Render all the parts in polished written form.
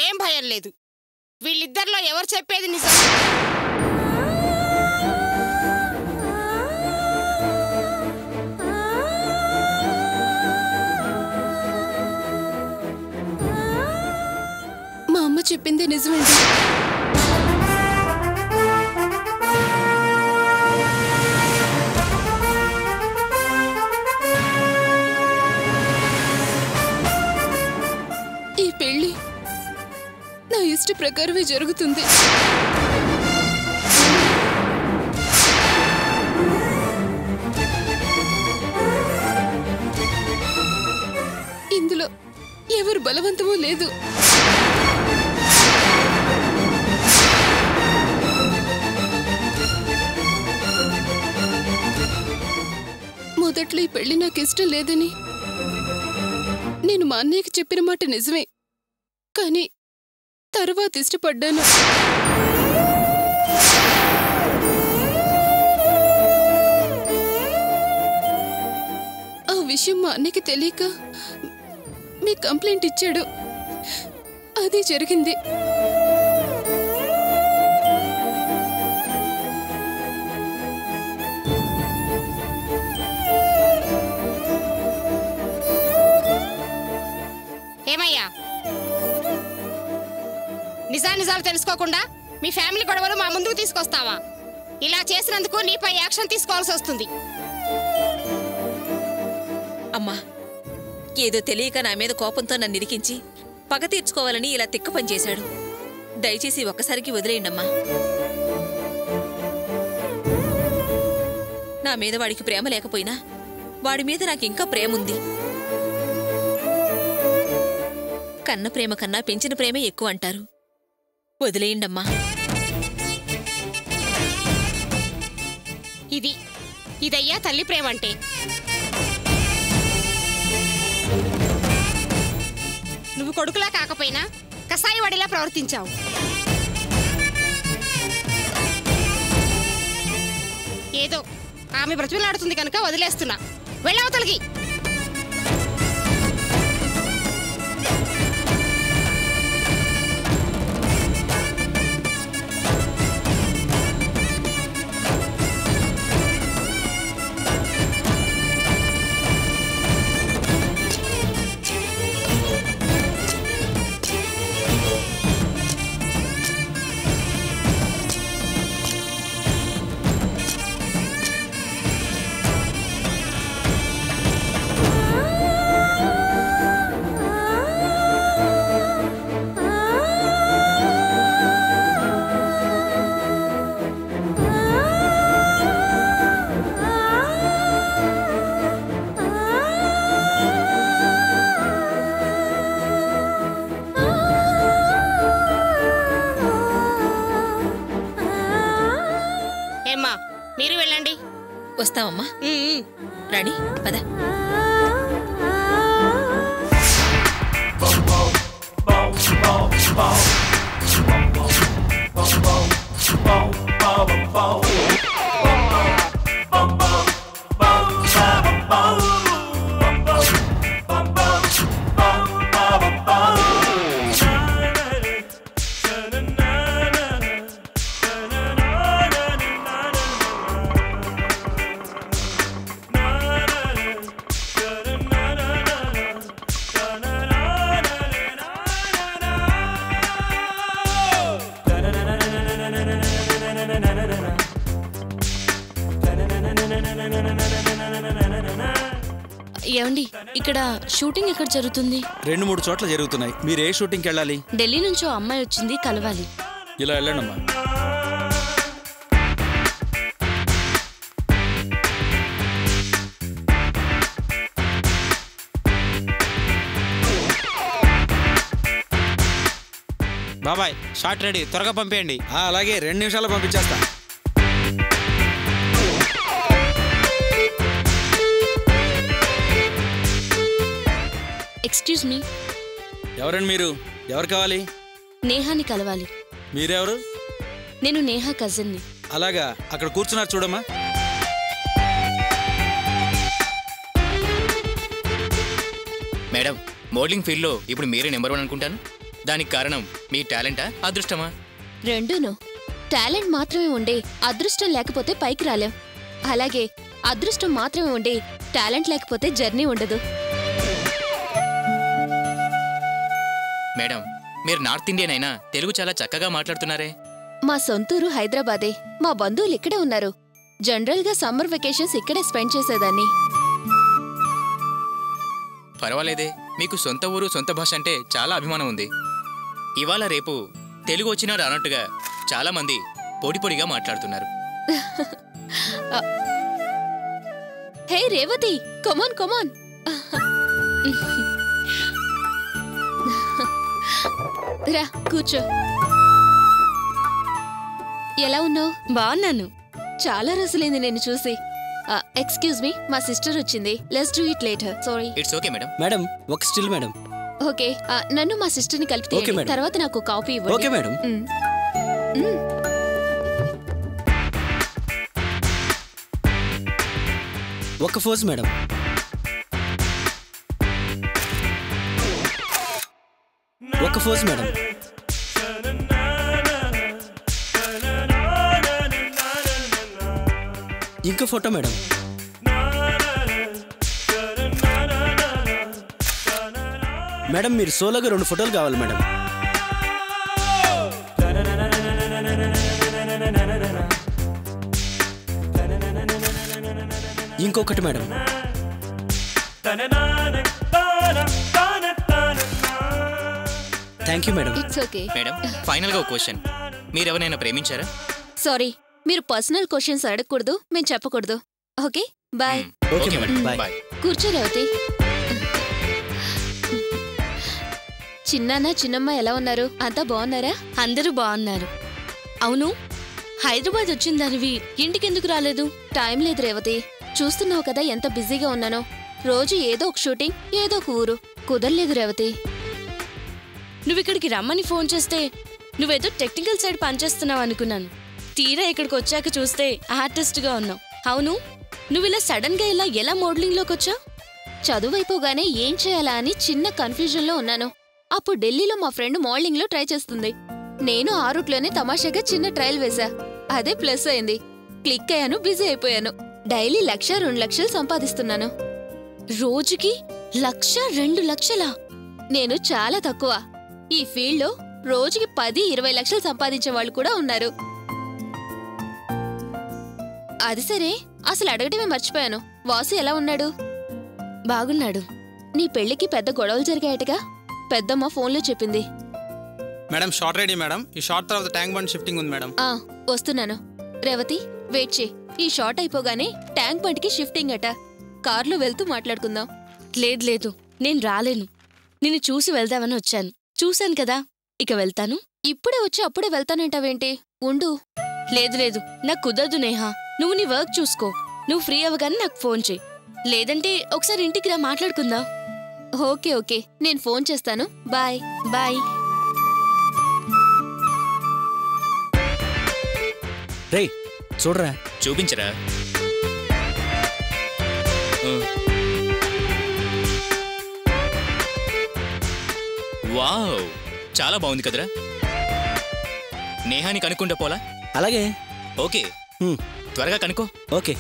నాకేం భయం లేదు. వీళ్ళిద్దరిలో ఎవరు చెప్పేది నిజం? మా అమ్మ చెప్పిందే నిజమేంటి? ఈ పెళ్లి నా ఇష్ట ప్రకారమే జరుగుతుంది. ఇందులో ఎవరు బలవంతమో లేదు. మొదట్లో ఈ పెళ్లి నాకు ఇష్టం లేదని నేను మా అన్నయ్యకి చెప్పిన మాట నిజమే, కానీ తర్వాత ఇష్టపడ్డాను. ఆ విషయం మా అన్నయ్యకి తెలియక మీ కంప్లైంట్ ఇచ్చాడు. అదే జరిగింది. ఏమయ్యా, నిజాలు తెలుసుకోకుండా మీ ఫ్యామిలీ గొడవలు మా ముందుకు తీసుకొస్తావా? ఇలా చేసినందుకు నీపై యాక్షన్ తీసుకోవాల్సి వస్తుంది. అమ్మా, ఏదో తెలియక నా మీద కోపంతో నన్ను ఇరికించి పగ తీర్చుకోవాలని ఇలా తిక్క పని చేశాడు. దయచేసి ఒక్కసారికి వదిలేయండమ్మా. నా మీద వాడికి ప్రేమ లేకపోయినా వాడి మీద నాకు ఇంకా ప్రేమ ఉంది. కన్న ప్రేమ కన్నా పెంచిన ప్రేమే ఎక్కువ అంటారు. వదిలేయండమ్మా. ఇదయ్యా తల్లి ప్రేమ అంటే. నువ్వు కొడుకులా కాకపోయినా కసాయి వాడిలా ప్రవర్తించావు. ఏదో ఆమె బ్రతిమలాడుతుంది కనుక వదిలేస్తున్నా. వెళ్ళవతలకి. మీరు వెళ్ళండి. వస్తామమ్మా. రాణి పద. ఏమండి, ఇక్కడ షూటింగ్ ఎక్కడ జరుగుతుంది? 2-3 చోట్ల జరుగుతున్నాయి. మీరు ఏ షూటింగ్కి వెళ్ళాలి? ఢిల్లీ నుంచో అమ్మాయి వచ్చింది, కలవాలి. ఇలా వెళ్ళండమ్మా. బాబాయ్, షార్ట్ రెడీ, త్వరగా పంపేయండి. అలాగే 2 నిమిషాల్లో పంపించేస్తా. Excuse me. ఎవరండి మీరు? ఎవరు కావాలి? నేహాని కలవాలి. మీరెవరు? నేను నేహా కజిన్ని. అలాగా, అక్కడ కూర్చున్నారు చూడమ్మా. మేడం, మోడలింగ్ ఫీల్డ్లో ఇప్పుడు మీరే నెంబర్ 1 అనుకుంటాను. దానికి కారణం మీ టాలెంటా అదృష్టమా? రెండూను. టాలెంట్ మాత్రమే ఉండి అదృష్టం లేకపోతే పైకి రాలేం. అలాగే అదృష్టం మాత్రమే ఉండి టాలెంట్ లేకపోతే జర్నీ ఉండదు. మేడం, మీరు నార్త్ ఇండియన్ అయినా తెలుగు చాలా చక్కగా మాట్లాడుతున్నారే. మా సొంతూరు హైదరాబాదే. మా బంధువులు ఇక్కడే ఉన్నారు. జనరల్గా సమ్మర్ వెకేషన్స్ ఇక్కడే స్పెండ్ చేసేదాన్ని. పర్వాలేదే, మీకు సొంత ఊరు సొంత భాష అంటే చాలా అభిమానం ఉంది. ఇవాళ రేపు తెలుగు వచ్చినా రానట్టుగా చాలా మంది పొడిగా మాట్లాడుతున్నారు. హే రేవతి, కమాన్ కమాన్. రా కూర్చో. ఎలా ఉన్నావు? బాగున్నాను. చాలా రోజులైంది నేను చూసి. ఎక్స్క్యూజ్ మీ, మా సిస్టర్ వచ్చింది. Let's do it later. Sorry. It's okay madam. Madam ఒక స్టిల్ మేడం. ఓకే, నన్ను మా సిస్టర్ని ఓకే కలిపితే మేడం. తర్వాత నాకు కాఫీ ఇవ్వండి. Okay madam. ఒక ఫోజ్ మేడం. ఒక ఫోజ్ మేడం. ఇంకో ఫోటో మేడం. మేడం మీరు సోలోగా 2 ఫోటోలు కావాలి మేడం. ఇంకొకటి madam. Thank you madam. It's okay. Madam, final గా ఒక క్వశ్చన్. మీరెవరైనా ప్రేమించారా? సారీ, మీరు పర్సనల్ క్వశ్చన్స్ అడగకూడదు, మేము చెప్పకూడదు. Okay bye. Okay madam. Bye. Bye. కూర్చో రేవతి. చిన్నాన్న చిన్నమ్మ ఎలా ఉన్నారు? అంతా బాగున్నారా? అందరూ బాగున్నారు. అవును, హైదరాబాద్ వచ్చిందనివి ఇంటికెందుకు రాలేదు? టైం లేదు రేవతి. చూస్తున్నావు కదా ఎంత బిజీగా ఉన్నానో. రోజు ఏదో ఒక షూటింగ్, ఏదో ఒక ఊరు. కుదరలేదు రేవతి. నువ్విక్కడికి రమ్మని ఫోన్ చేస్తే నువ్వేదో టెక్నికల్ సైడ్ పనిచేస్తున్నావు అనుకున్నాను. తీరా ఇక్కడికి వచ్చాక చూస్తే ఆర్టిస్ట్గా ఉన్నావు. అవును, నువ్విలా సడన్ గా ఇలా ఎలా మోడలింగ్లోకి వచ్చావు? చదువైపోగానే ఏం చేయాలా అని చిన్న కన్ఫ్యూజన్లో ఉన్నాను. అప్పుడు ఢిల్లీలో మా ఫ్రెండ్ మోడలింగ్లో ట్రై చేస్తుంది. నేను ఆ రూట్లోనే తమాషాగా చిన్న ట్రయల్ వేశా. అదే ప్లస్ అయింది. క్లిక్ అయ్యాను, బిజీ అయిపోయాను. డైలీ 1,00,000-2 లక్షలు సంపాదిస్తున్నాను. రోజుకి 1,00,000-2 లక్షలా? నేను చాలా తక్కువ. ఈ ఫీల్డ్లో రోజుకి 10-20 లక్షలు సంపాదించే వాళ్ళు కూడా ఉన్నారు. అది సరే, అసలు అడగటమే మర్చిపోయాను. వాసు ఎలా ఉన్నాడు? బాగున్నాడు. నీ పెళ్లికి పెద్ద గొడవలు జరిగాయటగా పెద్దమ్మ ఫోన్లో చెప్పింది. Madam short ready madam. ఈ షార్ట్ తర్వాత ట్యాంక్ బండ్ షిఫ్టింగ్ ఉంది మేడం. వస్తున్నాను. రేవతి వెయిట్ చే. ఈ షార్ట్ అయిపోగానే ట్యాంక్ బండ్కి షిఫ్టింగ్ అట. కార్లో వెళ్తూ మాట్లాడుకుందాం. లేదు, నేను రాలేను. నిన్ను చూసి వెళ్దామని వచ్చాను. చూశాను కదా, ఇక వెళ్తాను. ఇప్పుడే వచ్చి అప్పుడే వెళ్తానంటావేంటి? ఉండు. లేదు, నాకు కుదరదు నేహా. నువ్వు నీ వర్క్ చూసుకో. నువ్వు ఫ్రీ అవ్వగానే నాకు ఫోన్ చేయి. లేదంటే ఒకసారి ఇంటికి రా, మాట్లాడుకుందాం. ఓకే, నేను ఫోన్ చేస్తాను. బాయ్. బాయ్. రేయ్ చూడరా. చూపించరా. వావ్, చాలా బాగుంది కదరా. నేహాని కనుక్కుంటా పోలా? అలాగే. ఓకే, త్వరగా కనుక్కో. ఓకే.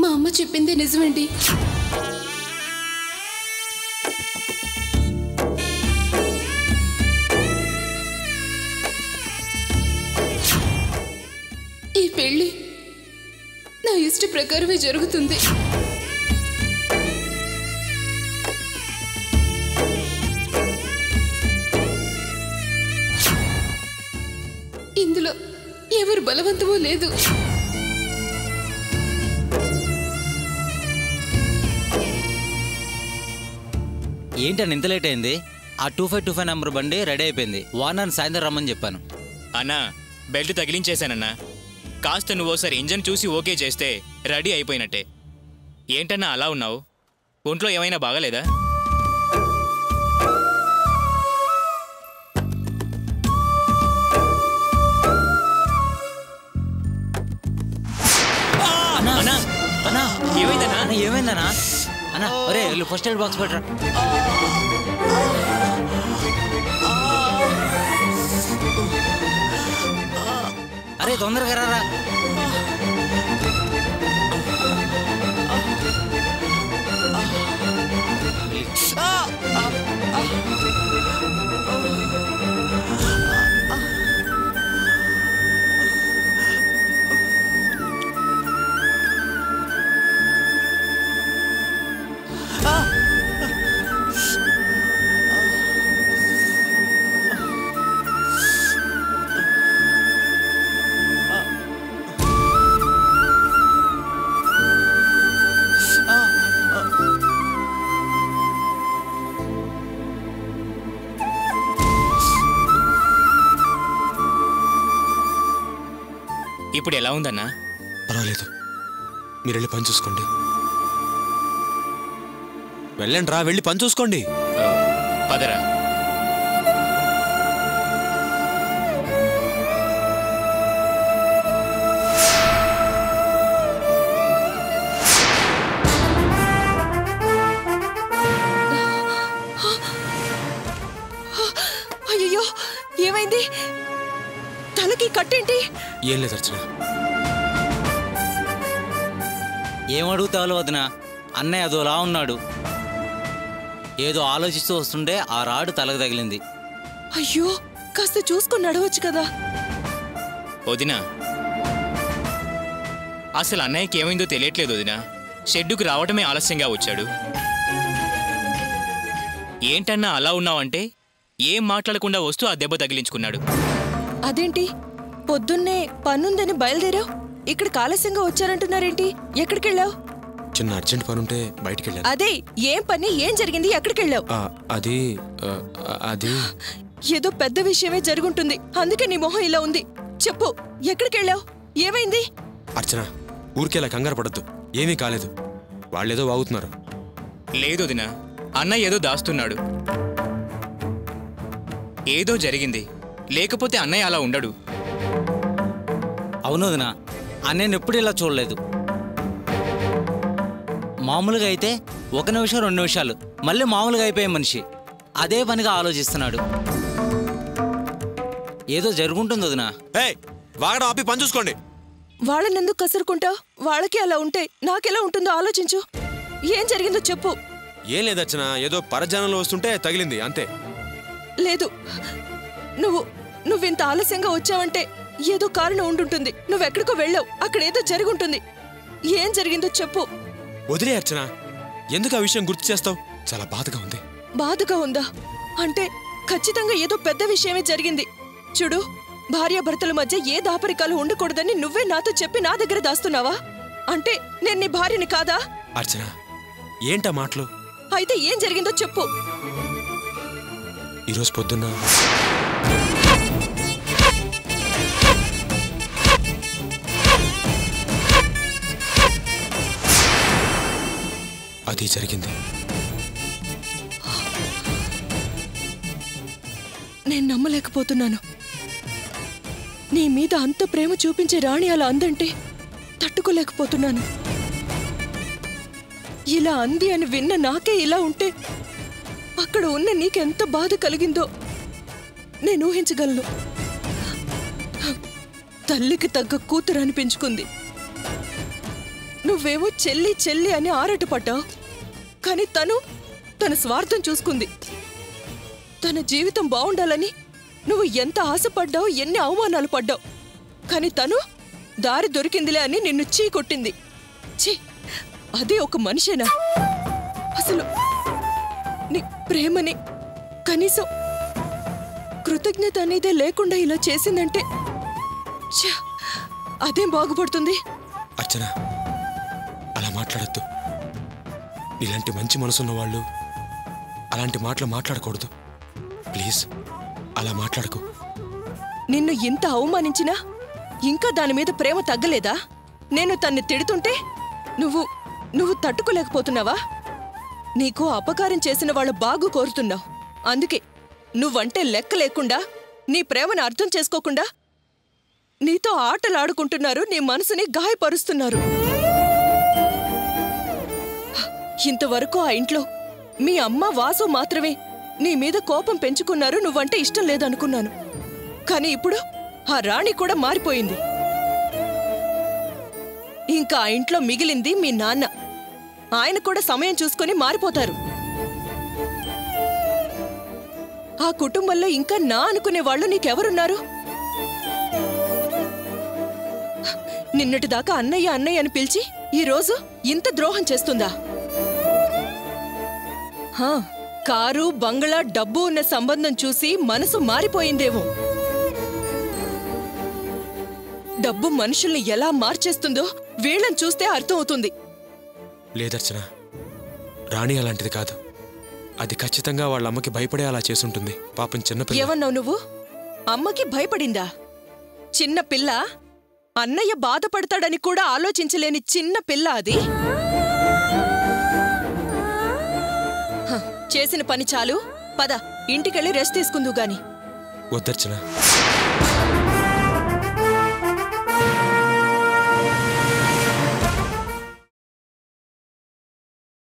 మా అమ్మ చెప్పింది నిజమేంటి? ఈ పెళ్లి నా ఇష్ట ప్రకారమే జరుగుతుంది. ఇందులో ఎవరు బలవంతమో లేదు. ఏంటని ఇంత లేట్ అయింది? ఆ 2525 నెంబర్ బండి రెడీ అయిపోయింది. వానర్ సాయంత్రం రమ్మని చెప్పాను. అన్నా, బెల్ట్ తగిలించేశానన్నా. కాస్త నువ్వోసారి ఇంజన్ చూసి ఓకే చేస్తే రెడీ అయిపోయినట్టే. ఏంటన్నా అలా ఉన్నావు? ఒంట్లో ఏమైనా బాగలేదా? అన్న ఒరే వెళ్ళు ఫస్ట్ ఎయిడ్ బాక్స్ పెట్టరా. అరే తొందరగా రారా. ఇప్పుడు ఎలా ఉందన్నా? పర్వాలేదు, మీరు వెళ్ళి పని చూసుకోండి. వెళ్ళండి రా, వెళ్ళి పని చూసుకోండి. పదరా. అయ్యో ఏమైంది? తలకి కట్టేంటి? ఏం లేదు అర్చన. ఏమడుగుతావు వదినా? అన్నయ్య అదోలా ఉన్నాడు. ఏదో ఆలోచిస్తూ వస్తుంటే ఆ రాడు తలకు తగిలింది. అయ్యో కాస్త చూసుకొని నడవచ్చు కదా. వదినా, అసలు అన్నయ్యకి ఏమైందో తెలియట్లేదు వదినా. షెడ్డుకు రావటమే ఆలస్యంగా వచ్చాడు. ఏంటన్నా అలా ఉన్నావంటే ఏం మాట్లాడకుండా వస్తూ ఆ దెబ్బ తగిలించుకున్నాడు. అదేంటి పొద్దున్నే పనుందని బయలుదేరావు, ఇక్కడ ఆలస్యంగా వచ్చారంటున్నారేంటి? ఎక్కడికెళ్ళావు? చిన్న అర్జెంట్ పని ఉంటే బయటికి వెళ్ళాను. అదే ఏం పని, ఏం జరిగింది, ఎక్కడికెళ్ళావు? అది ఏదో పెద్ద విషయమే జరుగుంటుంది, అందుకే నీ మొహం ఇలా ఉంది. చెప్పు, ఎక్కడికెళ్ళావు, ఏమైంది? అర్చన, ఊరికేలా కంగారు పడద్దు, ఏమీ కాలేదు. వాళ్ళేదో వాగుతున్నారు. లేదు వదినా, అన్నయ్య ఏదో దాస్తున్నాడు. ఏదో జరిగింది, లేకపోతే అన్నయ్య అలా ఉండడు. అవును వదినా, అన్నయ్యను ఎప్పుడు ఇలా చూడలేదు. మామూలుగా అయితే 1 నిమిషం 2 నిమిషాలు మళ్ళీ మామూలుగా అయిపోయే మనిషి అదే పనిగా ఆలోచిస్తున్నాడు. ఏదో జరుగుంటుంది వదినా. వాగడం ఆపి పని చూసుకోండి. వాళ్ళనెందుకు కసురుకుంటావు? వాళ్ళకి అలా ఉంటే నాకెలా ఉంటుందో ఆలోచించు. ఏం జరిగిందో చెప్పు. ఏం లేదు అర్చన, ఏదో పరజానంలో వస్తుంటే తగిలింది అంతే. లేదు, నువ్వింత ఆలస్యంగా వచ్చావంటే ఏదో కారణం ఉండుంటుంది. నువ్వెక్కడికో వెళ్ళావు, అక్కడేదో జరుగుంటుంది. ఏం జరిగిందో చెప్పు. వదిలే అర్చన, ఎందుకు ఆ విషయం గుర్తు చేస్తావు? చాలా బాధగా ఉంది. బాధగా ఉందా? అంటే ఖచ్చితంగా ఏదో పెద్ద విషయమే జరిగింది. చూడు, భార్యాభర్తల మధ్య ఏ దాపరికాలు ఉండకూడదని నువ్వే నాతో చెప్పి నా దగ్గర దాస్తున్నావా? అంటే నేను నీ భార్యని కాదా? అర్చన, ఏంటా మాటలు? అయితే ఏం జరిగిందో చెప్పు. ఈరోజు పొద్దున్న అది జరిగింది. నేను నమ్మలేకపోతున్నాను. నీ మీద అంత ప్రేమ చూపించే రాణి అలా అందంటే తట్టుకోలేకపోతున్నాను. ఇలా అంది అని విన్న నాకే ఇలా ఉంటే అక్కడ ఉన్న నీకెంత బాధ కలిగిందో నేను ఊహించగలను. తల్లికి తగ్గ కూతురు అనిపించుకుంది. నువ్వేమో చెల్లి చెల్లి అని ఆరాటపడ్డావు, కానీ తన స్వార్థం చూసుకుంది. తన జీవితం బాగుండాలని నువ్వు ఎంత ఆశపడ్డావు, ఎన్ని అవమానాలు పడ్డావు. కానీ తను దారి దొరికిందిలే అని నిన్ను చీ కొట్టింది. ఛీ, అదే ఒక మనిషేనా? అసలు నీ ప్రేమని కనీసం కృతజ్ఞత అనేదే లేకుండా ఇలా చేసిందంటే అదేం బాగుపడుతుంది? అర్చన, అలా మాట్లాడద్దు. ఇలాంటి మంచి మనసున్న వాళ్ళు అలాంటి మాటలు మాట్లాడకూడదు. ప్లీజ్, అలా మాట్లాడకు. నిన్ను ఇంత అవమానించినా ఇంకా దాని మీద ప్రేమ తగ్గలేదా? నేను తన్ని తిడుతుంటే నువ్వు తట్టుకోలేకపోతున్నావా? నీకు అపకారం చేసిన వాళ్ళ బాగు కోరుతున్నావు. అందుకే నువ్వంటే లెక్క లేకుండా, నీ ప్రేమను అర్థం చేసుకోకుండా నీతో ఆటలాడుకుంటున్నారు, నీ మనసుని గాయపరుస్తున్నారు. ఇంతవరకు ఆ ఇంట్లో మీ అమ్మ వాసు మాత్రమే నీ మీద కోపం పెంచుకున్నారు, నువ్వంటే ఇష్టం లేదనుకున్నాను. కానీ ఇప్పుడు ఆ రాణి కూడా మారిపోయింది. ఇంకా ఆ ఇంట్లో మిగిలింది మీ నాన్న. ఆయన కూడా సమయం చూసుకొని మారిపోతారు. ఆ కుటుంబంలో ఇంకా నా అనుకునే వాళ్ళు నీకెవరున్నారు? నిన్నటిదాకా అన్నయ్య అన్నయ్య అని పిలిచి ఈరోజు ఇంత ద్రోహం చేస్తుందా? కారు, బంగ్లా, డబ్బు ఉన్న సంబంధం చూసి మనసు మారిపోయిందేమో. డబ్బు మనుషుల్ని ఎలా మార్చేస్తుందో వీళ్ళని చూస్తే అర్థం అవుతుంది. లేదర్చన, రాణి అలాంటిది కాదు. అది ఖచ్చితంగా వాళ్ళ అమ్మకి భయపడే అలా చేసుంటుంది. పాపం చిన్నపిల్ల. ఏమన్నావు నువ్వు? అమ్మకి భయపడిందా? చిన్న పిల్ల? అన్నయ్య బాధపడతాడని కూడా ఆలోచించలేని చిన్న పిల్ల అది. చేసిన పని చాలు, పద ఇంటికెళ్ళి రెస్ట్ తీసుకుందు గాని. వద్దర్చన.